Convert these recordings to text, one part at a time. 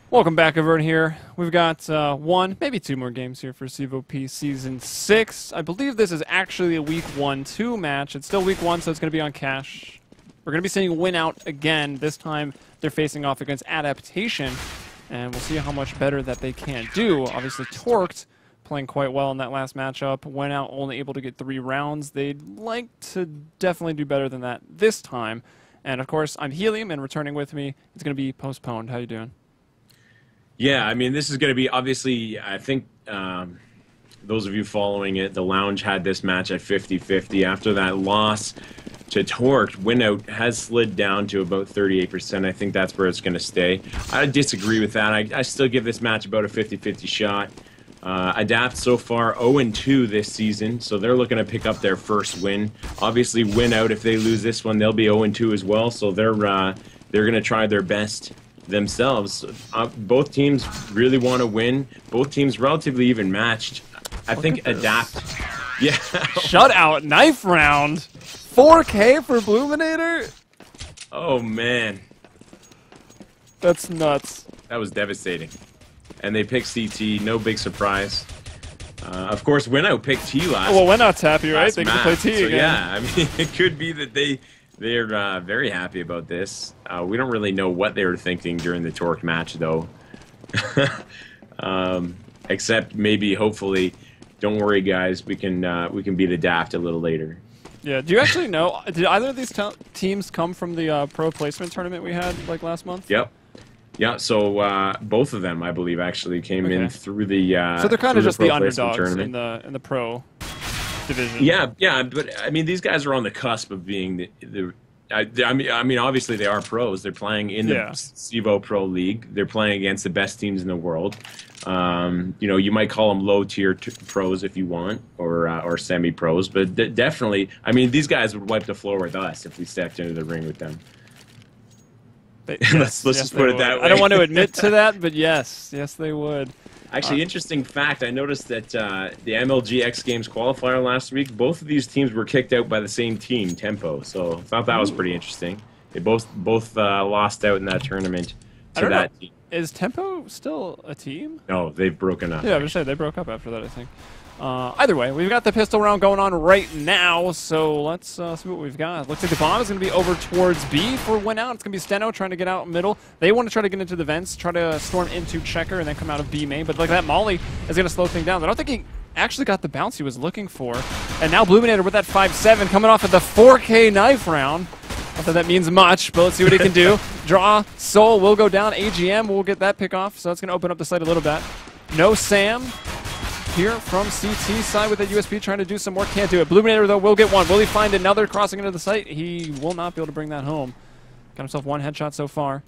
Welcome back, everyone. Here we've got one, maybe two more games here for CEVO-P Season 6. I believe this is actually a Week 1-2 match. It's still Week 1, so it's going to be on cash. We're going to be seeing Win Out again. This time they're facing off against Adaptation, and we'll see how much better that they can do. Obviously, Torqued playing quite well in that last matchup. Win Out only able to get 3 rounds. They'd like to definitely do better than that this time. And, of course, I'm Helium, and returning with me, it's going to be Postponed. How you doing? Yeah, I mean, this is going to be, obviously, I think those of you following it, the Lounge had this match at 50-50. After that loss to Torqued, Winout has slid down to about 38%. I think that's where it's going to stay. I disagree with that. I still give this match about a 50-50 shot. Adapt so far 0-2 this season, so they're looking to pick up their first win. Obviously, Winout, if they lose this one, they'll be 0-2 as well, so they're going to try their best themselves. Both teams really want to win. Both teams relatively even matched. I think Adapt. Yeah. Shutout knife round. 4K for Bluminator? Oh man. That's nuts. That was devastating. And they picked CT, no big surprise. Of course, Winout picked T last. Well, Winout's happy, right? They can play T so, again. Yeah, I mean, it could be that they're very happy about this. We don't really know what they were thinking during the Torque match, though. Except maybe, hopefully, don't worry, guys. We can beat Adapt a little later. Yeah. Do you actually know? Did either of these teams come from the pro placement tournament we had like last month? Yep. Yeah. So both of them, I believe, actually came in through the. So they're kind of just the underdogs tournament. in the pro division. Yeah, but I mean, these guys are on the cusp of being I mean, obviously they are pros. They're playing in the CEVO Pro League. They're playing against the best teams in the world. You know, you might call them low-tier pros if you want, or semi-pros. But definitely, I mean, these guys would wipe the floor with us if we stepped into the ring with them. Let's just put it that way. I don't want to admit to that, but yes, they would. Actually, interesting fact, I noticed that the MLG X Games qualifier last week, both of these teams were kicked out by the same team, Tempo. So I thought that was pretty interesting. They both lost out in that tournament to that team. Is Tempo still a team? No, they've broken up. Yeah, I was saying they broke up after that, I think. Either way, we've got the pistol round going on right now, so let's see what we've got. Looks like the bomb is going to be over towards B for Win Out. It's going to be Steno trying to get out middle. They want to try to get into the vents, try to storm into Checker, and then come out of B main. But like that Molly is going to slow things down. I don't think he actually got the bounce he was looking for. And now Bluminator with that 5-7 coming off of the 4K knife round. Not that that means much, but let's see what he can do. Draw, Soul will go down. AGM will get that pick off, so that's going to open up the site a little bit. No Sam here from CT side with the USB trying to do some work. Can't do it. Bluminator, though, will get one. Will he find another crossing into the site? He will not be able to bring that home. Got himself one headshot so far.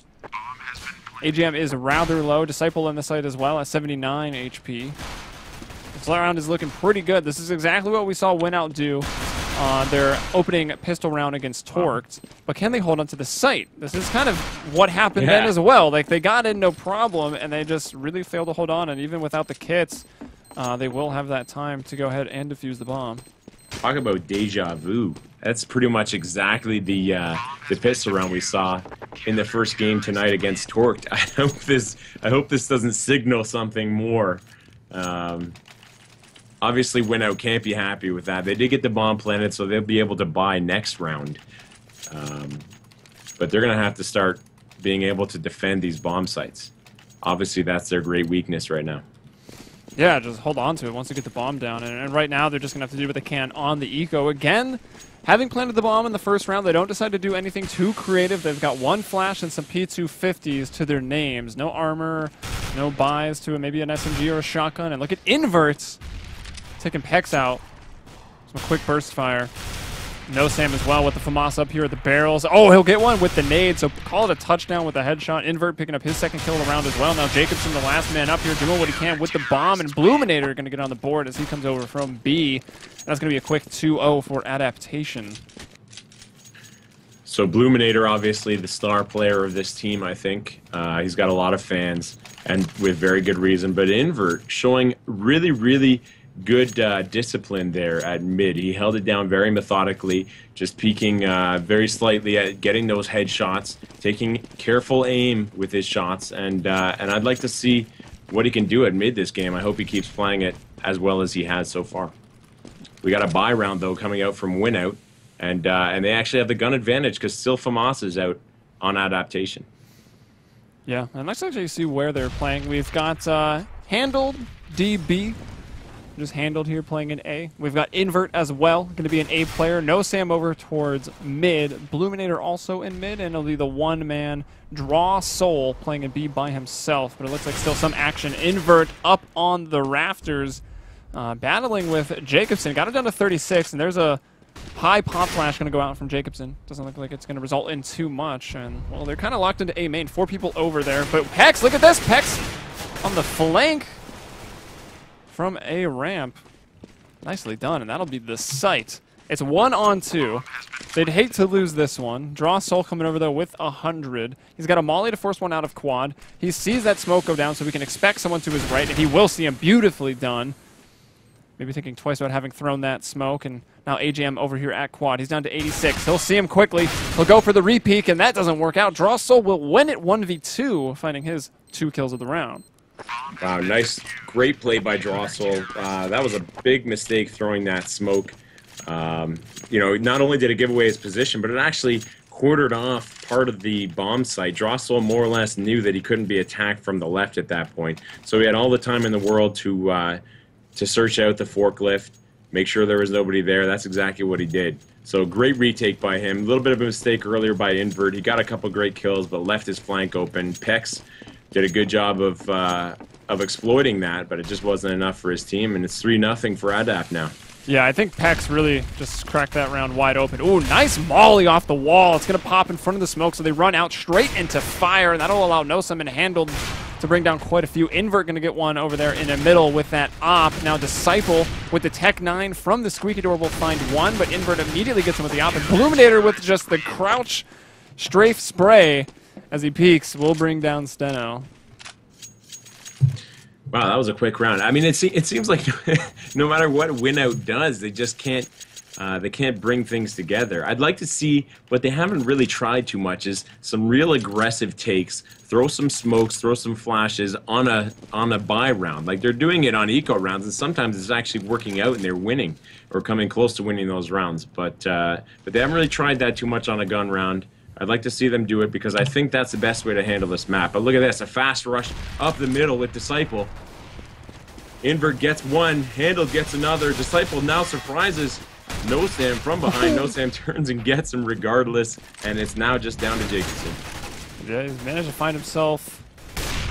AGM is rather low. Disciple in the site as well at 79 HP. This round is looking pretty good. This is exactly what we saw Win Out do on their opening pistol round against Torqued. But can they hold on to the site? This is kind of what happened then as well. Like, they got in no problem, and they just really failed to hold on. And even without the kits, they will have that time to go ahead and defuse the bomb. Talk about deja vu. That's pretty much exactly the pistol round we saw in the first game tonight against Torqued. I hope this doesn't signal something more. Obviously, Winout can't be happy with that. They did get the bomb planted, so they'll be able to buy next round. But they're going to have to start being able to defend these bomb sites. Obviously, that's their great weakness right now. Yeah, just hold on to it once they get the bomb down. And right now, they're just going to have to do what they can on the eco. Again, having planted the bomb in the first round, they don't decide to do anything too creative. They've got one flash and some P250s to their names. No armor, no buys to maybe an SMG or a shotgun. And look at Inverts taking Pex out. Some quick burst fire. No Sam as well with the FAMAS up here at the barrels. Oh, he'll get one with the nade, so call it a touchdown with a headshot. Invert picking up his second kill around as well. Now Jacobson, the last man up here, doing what he can with the bomb, and Bluminator going to get on the board as he comes over from B. That's going to be a quick 2-0 for Adaptation. So Bluminator, obviously the star player of this team, I think. He's got a lot of fans, and with very good reason. But Invert showing really, really good discipline there at mid. He held it down very methodically, just peeking very slightly at getting those headshots, taking careful aim with his shots, and I'd like to see what he can do at mid this game. I hope he keeps playing it as well as he has so far. We got a buy round, though, coming out from Winout, and they actually have the gun advantage because still FAMAS is out on Adaptation. Yeah, and let's actually see where they're playing. We've got Handled, DB, just Handled here playing in A. We've got Invert as well, going to be an A player. No Sam over towards mid. Bluminator also in mid, and it'll be the one-man Draw Soul playing in B by himself. But it looks like still some action. Invert up on the rafters, battling with Jacobson. Got it down to 36, and there's a high pop flash going to go out from Jacobson. Doesn't look like it's going to result in too much. And, well, they're kind of locked into A main. 4 people over there. But Pex, look at this. Pex on the flank from A ramp. Nicely done, and that'll be the sight. It's 1-on-2. They'd hate to lose this one. Draw Soul coming over, though, with 100. He's got a molly to force one out of quad. He sees that smoke go down, so we can expect someone to his right, and he will see him. Beautifully done. Maybe thinking twice about having thrown that smoke, and now AJM over here at quad. He's down to 86. He'll see him quickly. He'll go for the repeak, and that doesn't work out. Draw Soul will win it 1v2, finding his 2 kills of the round. Wow, nice, great play by Draw Soul. That was a big mistake throwing that smoke. You know, not only did it give away his position, but it actually quartered off part of the bomb site. Draw Soul more or less knew that he couldn't be attacked from the left at that point, so he had all the time in the world to search out the forklift, make sure there was nobody there. That's exactly what he did. So great retake by him. A little bit of a mistake earlier by Invert. He got a couple great kills, but left his flank open. Pex did a good job of exploiting that, but it just wasn't enough for his team, and it's 3-0 for Adapt now. Yeah, I think Pex really just cracked that round wide open. Ooh, nice molly off the wall. It's going to pop in front of the smoke, so they run out straight into fire, and that'll allow Nosum and Handled to bring down quite a few. Invert going to get one over there in the middle with that op. Now Disciple with the Tech 9 from the squeaky door will find one, but Invert immediately gets him with the op. And Bluminator with just the crouch strafe spray as he peeks will bring down Steno. Wow, that was a quick round. I mean, it seems like no matter what Winout does, they just can't bring things together. I'd like to see what they haven't really tried too much is some real aggressive takes, throw some smokes, throw some flashes on a buy round. Like they're doing it on eco rounds, and sometimes it's actually working out and they're winning or coming close to winning those rounds. But they haven't really tried that too much on a gun round. I'd like to see them do it because I think that's the best way to handle this map. But look at this, a fast rush up the middle with Disciple. Invert gets one, Handled gets another. Disciple now surprises Nosam from behind. Nosam turns and gets him regardless, and it's now just down to Jacobson. Yeah, he's managed to find himself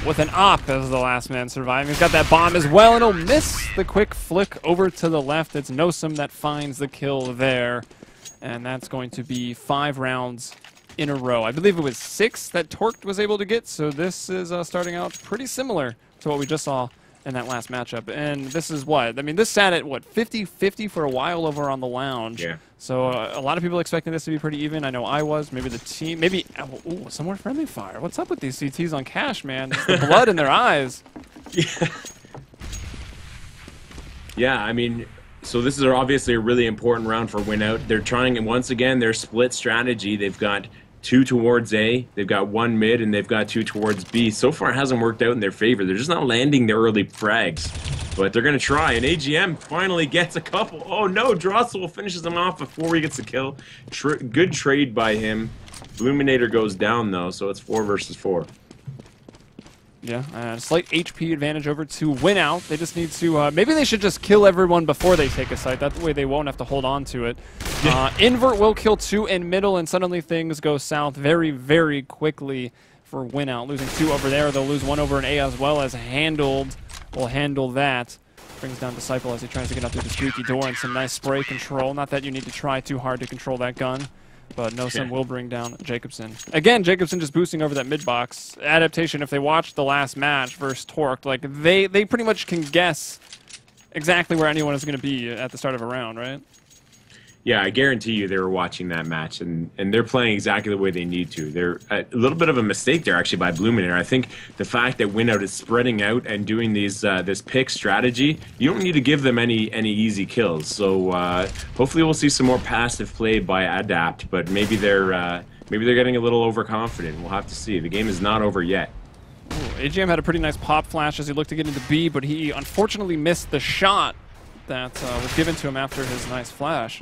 with an op as the last man surviving. He's got that bomb as well, and he'll miss the quick flick over to the left. It's Nosam that finds the kill there, and that's going to be 5 rounds in a row. I believe it was 6 that Torque was able to get, so this is starting out pretty similar to what we just saw in that last matchup. And this is what? I mean, this sat at, what, 50-50 for a while over on the lounge. Yeah. So a lot of people expecting this to be pretty even. I know I was. Maybe the team. Maybe, ooh, some more friendly fire. What's up with these CTs on Cash, man? It's the blood in their eyes. Yeah. Yeah, I mean, so this is obviously a really important round for Winout. They're trying, and once again, their split strategy. They've got 2 towards A, they've got 1 mid, and they've got 2 towards B. So far, it hasn't worked out in their favor. They're just not landing their early frags, but they're going to try, and AGM finally gets a couple. Oh no, Draw Soul finishes him off before he gets the kill. Good trade by him. Bluminator goes down, though, so it's 4 versus 4. Yeah, slight HP advantage over to Winout. They just need to, maybe they should just kill everyone before they take a site. That way they won't have to hold on to it. Invert will kill 2 in middle, and suddenly things go south very, very quickly for Winout. Losing 2 over there. They'll lose 1 over in A as well as Handled will handle that. Brings down Disciple as he tries to get up through the squeaky door, and some nice spray control. Not that you need to try too hard to control that gun, but Nosum will bring down Jacobson. Again, Jacobson just boosting over that mid box. Adaptation, if they watched the last match versus Torque, like they pretty much can guess exactly where anyone is going to be at the start of a round, right? Yeah, I guarantee you they were watching that match, and they're playing exactly the way they need to. They're a little bit of a mistake there, actually, by Bluminator. I think the fact that Winout is spreading out and doing these this pick strategy, you don't need to give them any easy kills. So hopefully we'll see some more passive play by Adapt, but maybe they're getting a little overconfident. We'll have to see. The game is not over yet. Ooh, AGM had a pretty nice pop flash as he looked to get into B, but he unfortunately missed the shot that was given to him after his nice flash.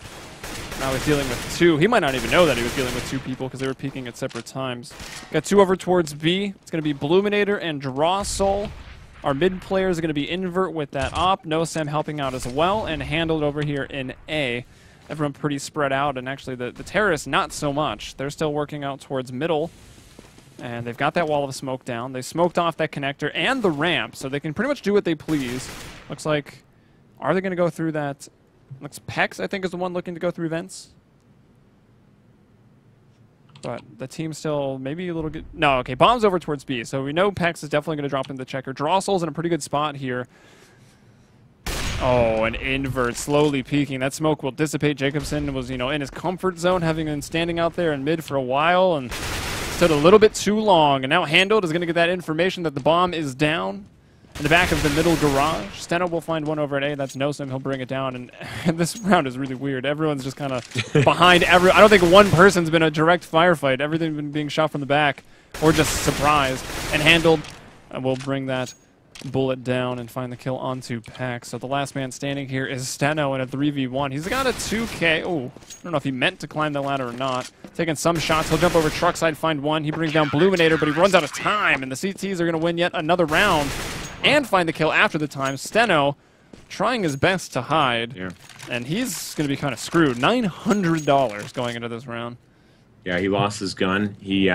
Now he's dealing with two. He might not even know that he was dealing with two people because they were peeking at separate times. Got two over towards B. It's going to be Bluminator and Draw Soul. Our mid players are going to be Invert with that op. No Sam helping out as well, and handled over here in A. Everyone pretty spread out, and actually the terrorists not so much. They're still working out towards middle, and they've got that wall of smoke down. They smoked off that connector and the ramp, so they can pretty much do what they please. Looks like, are they going to go through that? Looks Pex, I think, is the one looking to go through vents. But the team's still maybe a little good. No, okay, bomb's over towards B. So we know Pex is definitely going to drop in the checker. Draw Soul's in a pretty good spot here. Oh, an invert slowly peeking. That smoke will dissipate. Jacobson was, in his comfort zone, having been standing out there in mid for a while and stood a little bit too long. And now Handled is going to get that information that the bomb is down in the back of the middle garage. Steno will find one over at A. That's Nosem. He'll bring it down. And this round is really weird. Everyone's just kind of behind I don't think one person's been a direct firefight. Everything's been being shot from the back or just surprised. And Handled will bring that bullet down and find the kill onto Pax. So the last man standing here is Steno in a 3v1. He's got a 2K. Oh, I don't know if he meant to climb the ladder or not. Taking some shots. He'll jump over truck side, find one. He brings down Bluminator, but he runs out of time. And the CTs are going to win yet another round and find the kill after the time. Steno trying his best to hide. Yeah. And he's going to be kind of screwed. $900 going into this round. Yeah, he lost his gun. He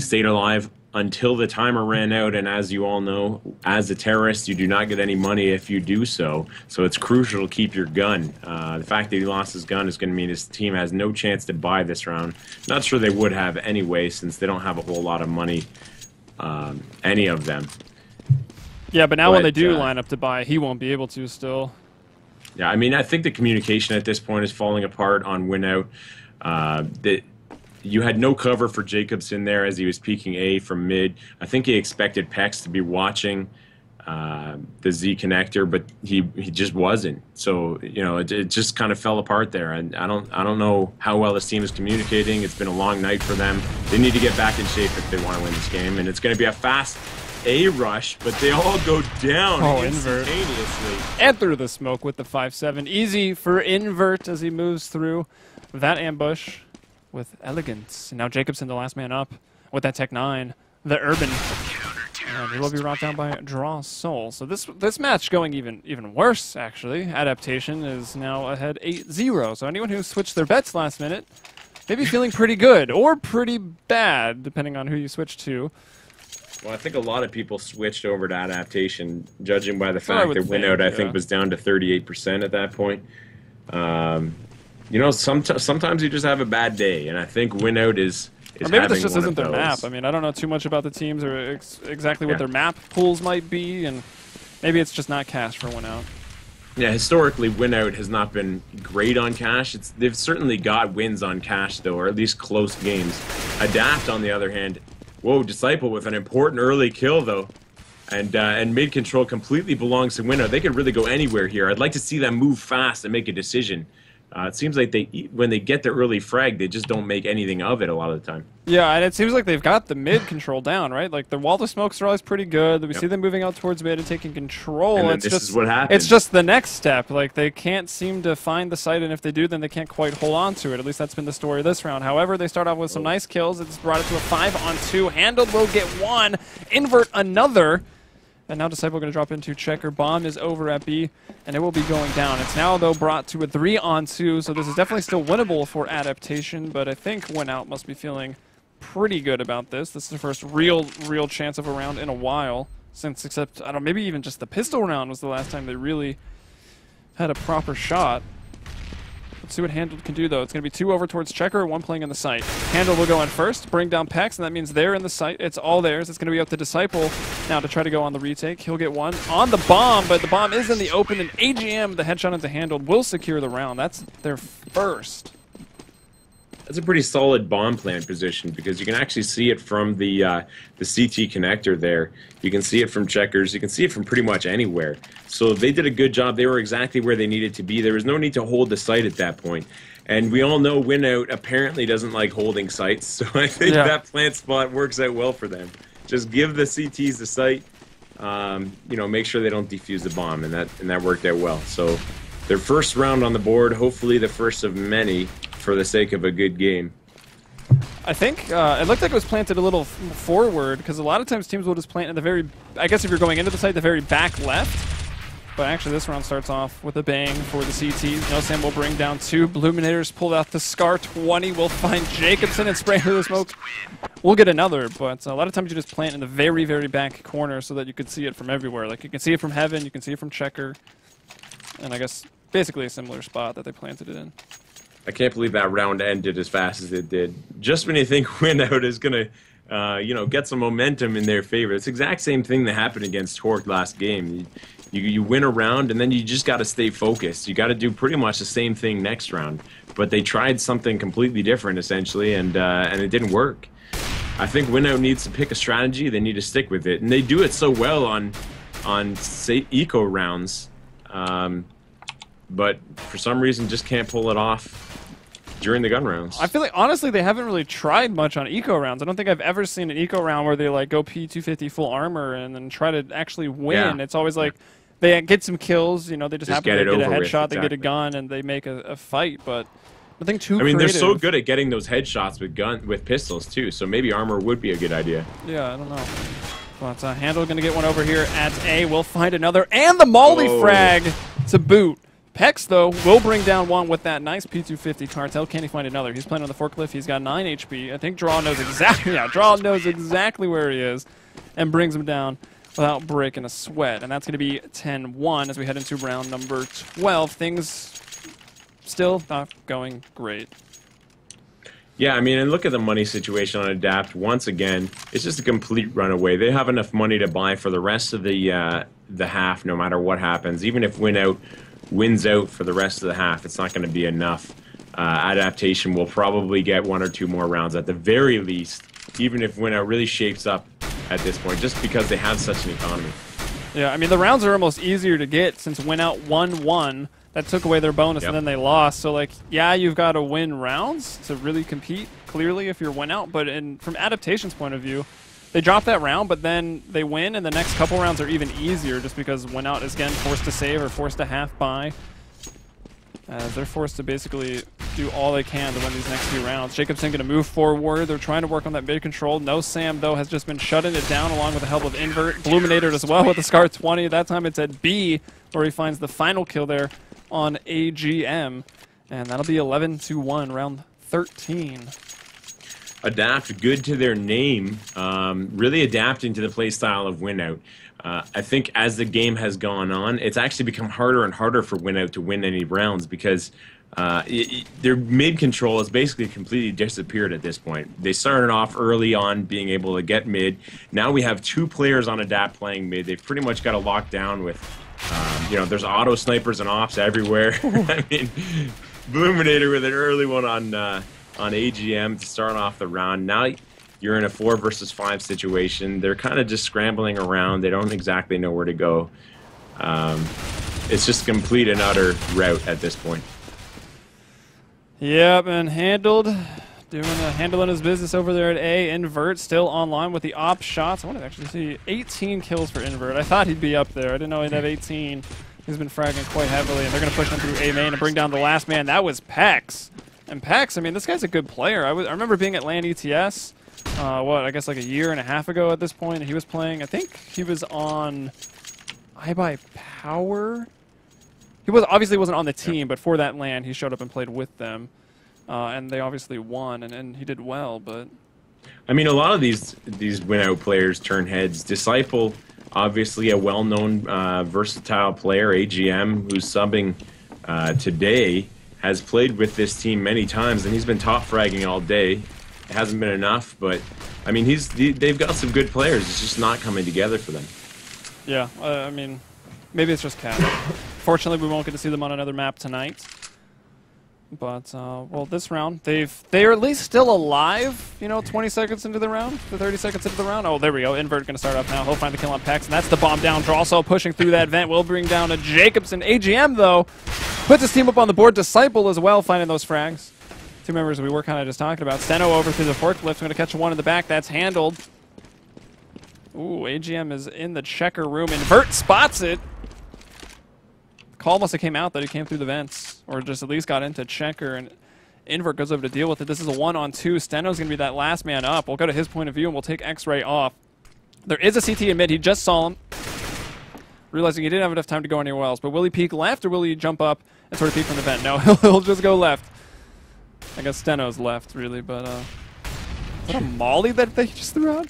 stayed alive until the timer ran out, and as you all know, as a terrorist, you do not get any money if you do so. So it's crucial to keep your gun. The fact that he lost his gun is going to mean his team has no chance to buy this round. Not sure they would have anyway, since they don't have a whole lot of money, any of them. Yeah, but now when they do line up to buy, he won't be able to still. Yeah, I mean, I think the communication at this point is falling apart on Winout. You had no cover for Jacobson there as he was peeking A from mid. I think he expected Pex to be watching the Z connector, but he just wasn't. So it just kind of fell apart there. And I don't know how well this team is communicating. It's been a long night for them. They need to get back in shape if they want to win this game. And it's going to be a fast A rush, but they all go down instantaneously. And through the smoke with the 5-7. Easy for Invert as he moves through that ambush with elegance. And now Jacobson, the last man up with that Tech 9, the Urban. And he will be brought down by Draw Soul. So this match going even worse, actually. Adaptation is now ahead 8-0. So anyone who switched their bets last minute may be feeling pretty good or pretty bad, depending on who you switch to. Well, I think a lot of people switched over to Adaptation, judging by the fact that Winout, I think, was down to 38% at that point. Sometimes you just have a bad day, and I think Winout is or maybe this just isn't their map. I mean, I don't know too much about the teams or exactly what their map pools might be, and maybe it's just not cash for Winout. Yeah, historically, Winout has not been great on cash. They've certainly got wins on cash, though, or at least close games. Adapt, on the other hand, Disciple with an important early kill, though. And mid control completely belongs to Winout. They could really go anywhere here. I'd like to see them move fast and make a decision. It seems like when they get the early frag, they just don't make anything of it a lot of the time. Yeah, and it seems like they've got the mid control down, right? Like the wall of smokes are always pretty good. We see them moving out towards mid and taking control. And this is what happens. It's just the next step. Like they can't seem to find the site, and if they do, then they can't quite hold on to it. At least that's been the story this round. However, they start off with some nice kills. It's brought it to a 5-on-2. Handled will get one. Invert another. And now Disciple going to drop into checker. Bomb is over at B, and it will be going down. It's now, though, brought to a 3-on-2, so this is definitely still winnable for Adaptation, but I think Winout must be feeling pretty good about this. This is the first real chance of a round in a while, except, I don't know, maybe even just the pistol round was the last time they really had a proper shot. Let's see what Handled can do, though. It's going to be 2 over towards Checker, 1 playing in the site. Handled will go in first, bring down Pex, and that means they're in the site. It's all theirs. It's going to be up to Disciple now to try to go on the retake. He'll get 1 on the bomb, but the bomb is in the open, and AGM, the headshot into Handled, will secure the round. That's their first. That's a pretty solid bomb plant position because you can actually see it from the CT connector there. You can see it from Checkers. You can see it from pretty much anywhere. So they did a good job. They were exactly where they needed to be. There was no need to hold the site at that point. And we all know Winout apparently doesn't like holding sites, so I think that plant spot works out well for them. Just give the CTs the site, you know, make sure they don't defuse the bomb, and that worked out well. So their first round on the board, hopefully the first of many, for the sake of a good game. I think it looked like it was planted a little forward, because a lot of times teams will just plant in the very, I guess if you're going into the site, the very back left. But actually this round starts off with a bang for the CTs. No Sam will bring down 2. Bluminators pulled out the Scar 20. We'll find Jacobson and spray into the smoke. We'll get another, but a lot of times you just plant in the very, very back corner so that you could see it from everywhere. Like you can see it from Heaven, you can see it from Checker. And I guess basically a similar spot that they planted it in. I can't believe that round ended as fast as it did. Just when you think Winout is going to, you know, get some momentum in their favor. It's the exact same thing that happened against Torque last game. You win a round, and then you just got to stay focused. You got to do pretty much the same thing next round. But they tried something completely different, essentially, and it didn't work. I think Winout needs to pick a strategy. They need to stick with it. And they do it so well on say, eco rounds. But for some reason, just can't pull it off during the gun rounds. I feel like, honestly, they haven't really tried much on eco rounds. I don't think I've ever seen an eco round where they, like, go P250 full armor and then try to actually win. Yeah. It's always like they get some kills, you know, they just happen to get a headshot, they get a gun, and they make a fight, but nothing too creative. They're so good at getting those headshots with pistols, too, so maybe armor would be a good idea. Yeah, I don't know. But Handle going to get one over here at A. We'll find another, and the Molly frag to boot. Pex, though, will bring down 1 with that nice P250 Cartel. Can he find another? He's playing on the forklift. He's got 9 HP. I think Draw knows exactly, Draw knows exactly where he is and brings him down without breaking a sweat. And that's going to be 10-1 as we head into round number 12. Things still not going great. Yeah, I mean, and look at the money situation on Adapt. Once again, it's just a complete runaway. They have enough money to buy for the rest of the half, no matter what happens. Even if Winout wins out for the rest of the half, it's not going to be enough. Adaptation will probably get 1 or 2 more rounds at the very least, even if Winout really shapes up at this point, just because they have such an economy. Yeah, I mean, the rounds are almost easier to get since Winout won 1. That took away their bonus, and then they lost. So, like, yeah, you've got to win rounds to really compete, clearly, if you're Winout. But from Adaptation's point of view, they drop that round, but then they win, and the next couple rounds are even easier just because Winout is, again, forced to save or forced to half buy. They're forced to basically do all they can to win these next few rounds. Jacobson going to move forward. They're trying to work on that mid control. No Sam, though, has just been shutting it down along with the help of Invert. Bluminator as well with the Scar 20. That time it's at B where he finds the final kill there on AGM. And that'll be 11-1, round 13. Adapt, good to their name, really adapting to the play style of Winout. I think as the game has gone on, it's actually become harder and harder for Winout to win any rounds because their mid control has basically completely disappeared at this point. They started off early on being able to get mid. Now we have 2 players on Adapt playing mid. They've pretty much got a lockdown with, you know, there's auto snipers and ops everywhere. I mean, Bluminator with an early one on AGM to start off the round. Now you're in a 4 versus 5 situation. They're kind of just scrambling around. They don't exactly know where to go. It's just complete and utter rout at this point. Yep, and handling his business over there at A. Invert still online with the op shots. I want to actually see 18 kills for Invert. I thought he'd be up there. I didn't know he'd have 18. He's been fragging quite heavily, and they're going to push him through A main and bring down the last man. That was Pex. And Pex, I mean, this guy's a good player. I remember being at LAN ETS, I guess like a year and a half ago at this point. He was playing, I think he was on iBuyPower. He obviously wasn't on the team, but for that LAN, he showed up and played with them. And they obviously won, and he did well, but... I mean, a lot of these Winout players turn heads. Disciple, obviously a well-known, versatile player, AGM, who's subbing today, has played with this team many times, and he's been top fragging all day. It hasn't been enough, but I mean, they've got some good players. It's just not coming together for them. Yeah, I mean, maybe it's just Cat. Fortunately, we won't get to see them on another map tonight. But, well, this round, they are at least still alive, you know, 20 seconds into the round, to 30 seconds into the round. Oh, there we go. Invert going to start up now. He'll find the kill on Pex, and that's the bomb down. Drossel pushing through that vent will bring down a Jacobson. AGM, though, puts his team up on the board. Disciple as well, finding those frags. Two members we were kind of just talking about. Steno over through the forklift. Going to catch one in the back. That's handled. Ooh, AGM is in the checker room. Invert spots it. Call must have came out that he came through the vents, or just at least got into checker, and Invert goes over to deal with it. This is a 1-on-2. Steno's going to be that last man up. We'll go to his point of view, and we'll take X-Ray off. There is a CT in mid. He just saw him, realizing he didn't have enough time to go anywhere else. But will he peek left, or will he jump up and sort of peek from the vent? No, he'll just go left. I guess Steno's left, really, but is that a molly that they just threw out?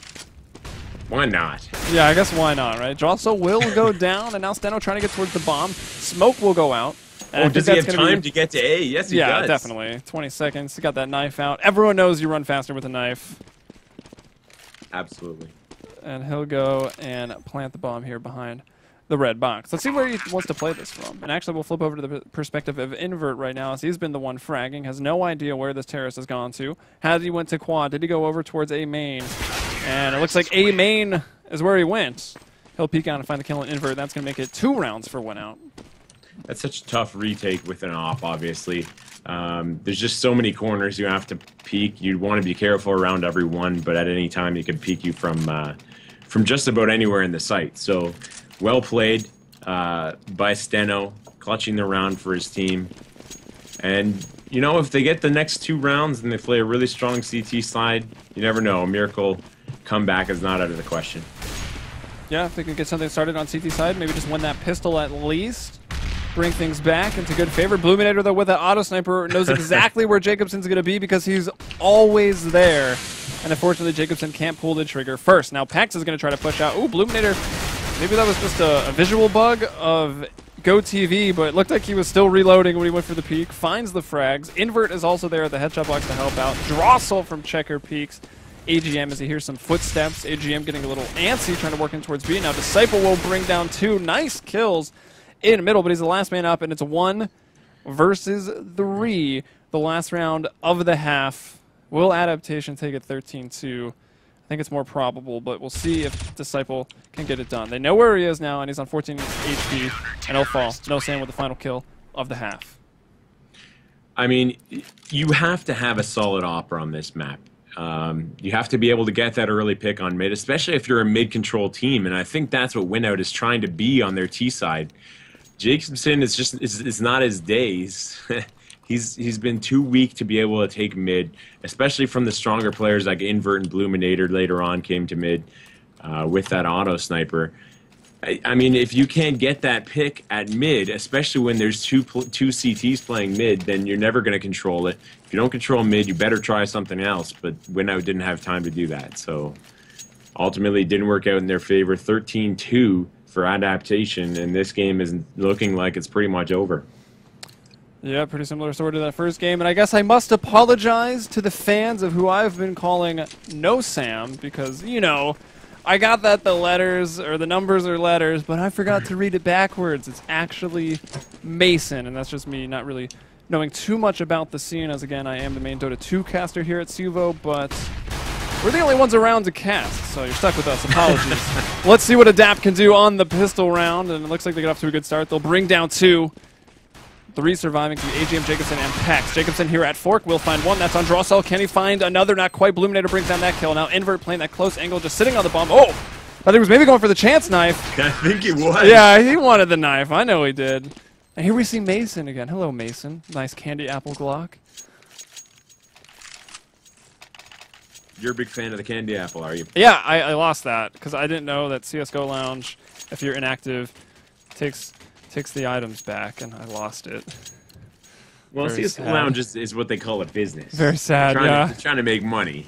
Why not? Yeah, I guess why not, right? Drossel will go down, and now Steno trying to get towards the bomb. Smoke will go out. Oh, does he have time to get to A? Yes, he does. Yeah, definitely. 20 seconds. He got that knife out. Everyone knows you run faster with a knife. Absolutely. And he'll go and plant the bomb here behind the red box. Let's see where he wants to play this from. And actually, we'll flip over to the perspective of Invert right now, as he's been the one fragging, has no idea where this terrorist has gone to. Has he went to quad? Did he go over towards A main? And it looks like A main is where he went. He'll peek out and find the kill on Invert. That's going to make it 2 rounds for 1 out. That's such a tough retake with an op, obviously. There's just so many corners you have to peek. You'd want to be careful around every one, but at any time, it could peek you from just about anywhere in the site. So, well played by Steno, clutching the round for his team. And, you know, if they get the next 2 rounds and they play a really strong CT side, you never know. A miracle comeback is not out of the question. Yeah, if they can get something started on CT side, maybe just win that pistol at least. Bring things back into good favor. Bluminator, though, with that auto sniper, knows exactly where Jacobson's going to be because he's always there. And unfortunately, Jacobson can't pull the trigger first. Now, Pax is going to try to push out. Ooh, Bluminator, maybe that was just a visual bug of GoTV, but it looked like he was still reloading when he went for the peek. Finds the frags. Invert is also there at the headshot box to help out. Drossel from checker peeks. AGM as he hears some footsteps. AGM getting a little antsy, trying to work in towards B. Now, Disciple will bring down 2 nice kills in the middle, but he's the last man up, and it's 1 versus 3. The last round of the half. Will Adaptation take it 13-2? I think it's more probable, but we'll see if Disciple can get it done. They know where he is now, and he's on 14 HP, and he'll fall. No Sam with the final kill of the half. I mean, you have to have a solid opera on this map. You have to be able to get that early pick on mid, especially if you're a mid-control team, and I think that's what Winout is trying to be on their T side. Jacobson is not his days. He's been too weak to be able to take mid, especially from the stronger players like Invert and Bluminator later on came to mid with that auto sniper. I mean, if you can't get that pick at mid, especially when there's two CTs playing mid, then you're never going to control it. If you don't control mid, you better try something else. But Winout didn't have time to do that. So ultimately, it didn't work out in their favor. 13-2 for Adaptation, and this game is looking like it's pretty much over. Yeah, pretty similar story to that first game. And I guess I must apologize to the fans of who I've been calling No Sam, because, you know, I got that the letters, or the numbers are letters, but I forgot to read it backwards. It's actually Mason, and that's just me not really knowing too much about the scene, as again, I am the main Dota 2 caster here at CEVO, but we're the only ones around to cast, so you're stuck with us. Apologies. Let's see what Adapt can do on the pistol round, and it looks like they get off to a good start. They'll bring down 2. 3 surviving to AGM, Jacobson, and Pax. Jacobson here at Fork will find 1. That's on Drossel. Can he find another? Not quite. Bluminator brings down that kill. Now Invert playing that close angle, just sitting on the bomb. Oh! I thought he was maybe going for the chance knife. I think he was. Yeah, he wanted the knife. I know he did. And here we see Mason again. Hello, Mason. Nice candy apple Glock. You're a big fan of the candy apple, are you? Yeah, I lost that because I didn't know that CSGO Lounge, if you're inactive, takes the items back, and I lost it. Well, CSGO Lounge is what they call a business. Very sad, they're trying to make money.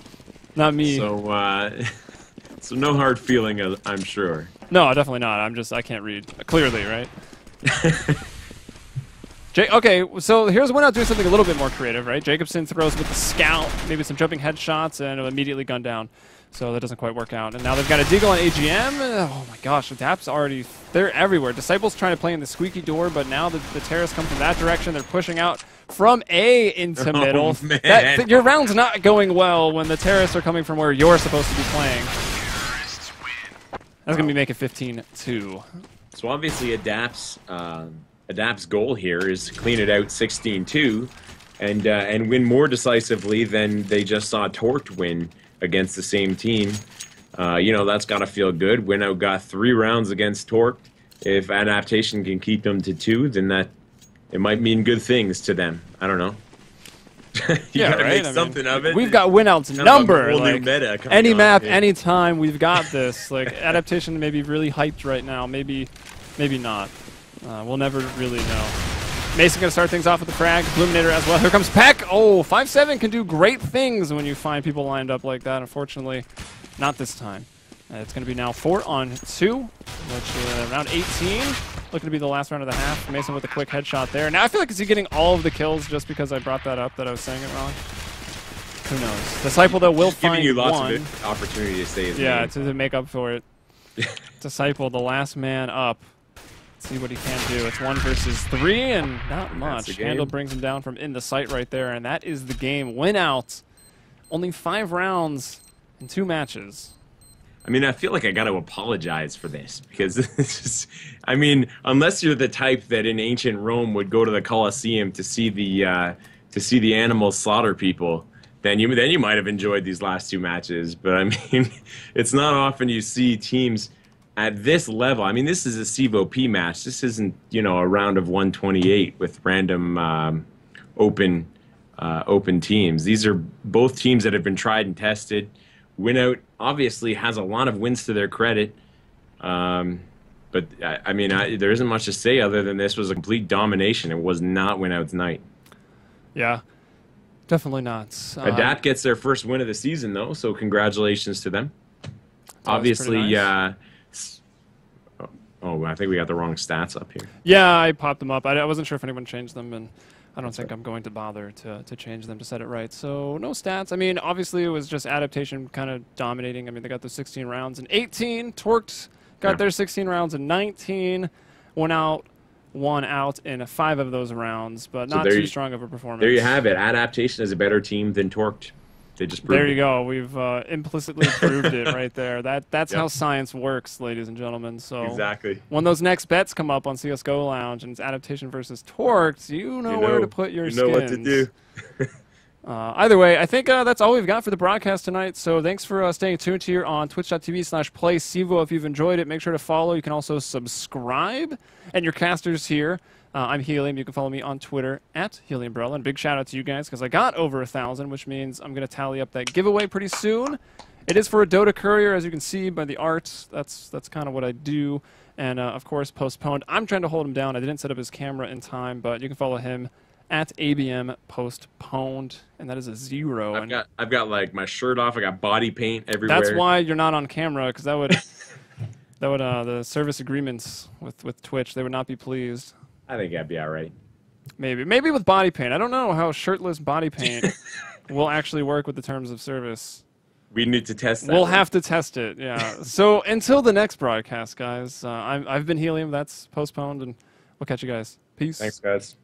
Not me. So, so no hard feeling, I'm sure. No, definitely not. I can't read. Clearly, right? Okay, so here's one out doing something a little bit more creative, right? Jacobson throws with the scout, maybe some jumping headshots, and immediately gunned down. So that doesn't quite work out. And now they've got a deagle on AGM. Oh my gosh, Adapt's already, they're everywhere. Disciple's trying to play in the squeaky door, but now the terrorists come from that direction. They're pushing out from A into middle. Man. Your round's not going well when the terrorists are coming from where you're supposed to be playing. That's going to be making 15-2. So obviously Adapt's goal here is to clean it out 16-2 and win more decisively than they just saw Torqued win against the same team. You know, that's got to feel good. Winout got 3 rounds against Torqued. If Adaptation can keep them to 2, then it might mean good things to them. I don't know. You gotta make something of it. We've got Winout's number. Whole like, new meta any map, here. anytime, we've got this. Like, Adaptation may be really hyped right now. Maybe not. We'll never really know. Mason going to start things off with the frag. Illuminator as well. Here comes Peck. Oh, 5-7 can do great things when you find people lined up like that. Unfortunately, not this time. It's going to be now 4-on-2, which round 18. Looking to be the last round of the half. Mason with a quick headshot there. Now I feel like is he getting all of the kills just because I brought that up, that I was saying it wrong? Who knows? Disciple, though, will find giving you lots one. of opportunity to say his name. To make up for it. Disciple, the last man up. Let's see what he can do. It's 1 versus 3, and not much. Handle brings him down from in the sight right there, and that is the game. Win out. Only 5 rounds in 2 matches. I mean, I feel like I got to apologize for this because it's just, I mean, unless you're the type that in ancient Rome would go to the Colosseum to see the animals slaughter people, then you might have enjoyed these last 2 matches. But I mean, it's not often you see teams at this level. I mean, this is a CEVO-P match. This isn't, you know, a round of 128 with random open teams. These are both teams that have been tried and tested. Winout obviously has a lot of wins to their credit, but I mean, there isn't much to say other than this was a complete domination. It was not Winout's night. Yeah, definitely not. Adapt gets their first win of the season, though, so congratulations to them. Obviously, nice. Oh, I think we got the wrong stats up here. Yeah, I popped them up. I wasn't sure if anyone changed them, and I don't think I'm going to bother to change them to set it right. So no stats. I mean, obviously it was just Adaptation kind of dominating. I mean, they got the 16 rounds in 18. Torqued got their 16 rounds in 19. Won out in 5 of those rounds, but not too strong of a performance. There you have it. Adaptation is a better team than Torqued. They just proved there you go. We've implicitly proved it right there. That's how science works, ladies and gentlemen. So exactly. When those next bets come up on CSGO Lounge and it's Adaptation versus Torqued, you know where to put your skins. You know what to do. Either way, I think that's all we've got for the broadcast tonight. So thanks for staying tuned here on twitch.tv/playcevo. If you've enjoyed it, make sure to follow. You can also subscribe. And your casters here. I'm Helium. You can follow me on Twitter @HeliumBrella. And big shout out to you guys because I got over 1,000, which means I'm going to tally up that giveaway pretty soon. It is for a Dota Courier, as you can see by the art. That's kind of what I do. And of course, Postponed. I'm trying to hold him down. I didn't set up his camera in time, but you can follow him @ABM Postponed, and that is a 0. I've got like my shirt off. I got body paint everywhere. That's why you're not on camera, because that would the service agreements with Twitch, they would not be pleased. I think I'd be all right. Maybe with body paint. I don't know how shirtless body paint will actually work with the terms of service. We need to test that. We'll have to test it, yeah. So until the next broadcast, guys, I've been Helium. That's Postponed, and we'll catch you guys. Peace. Thanks, guys.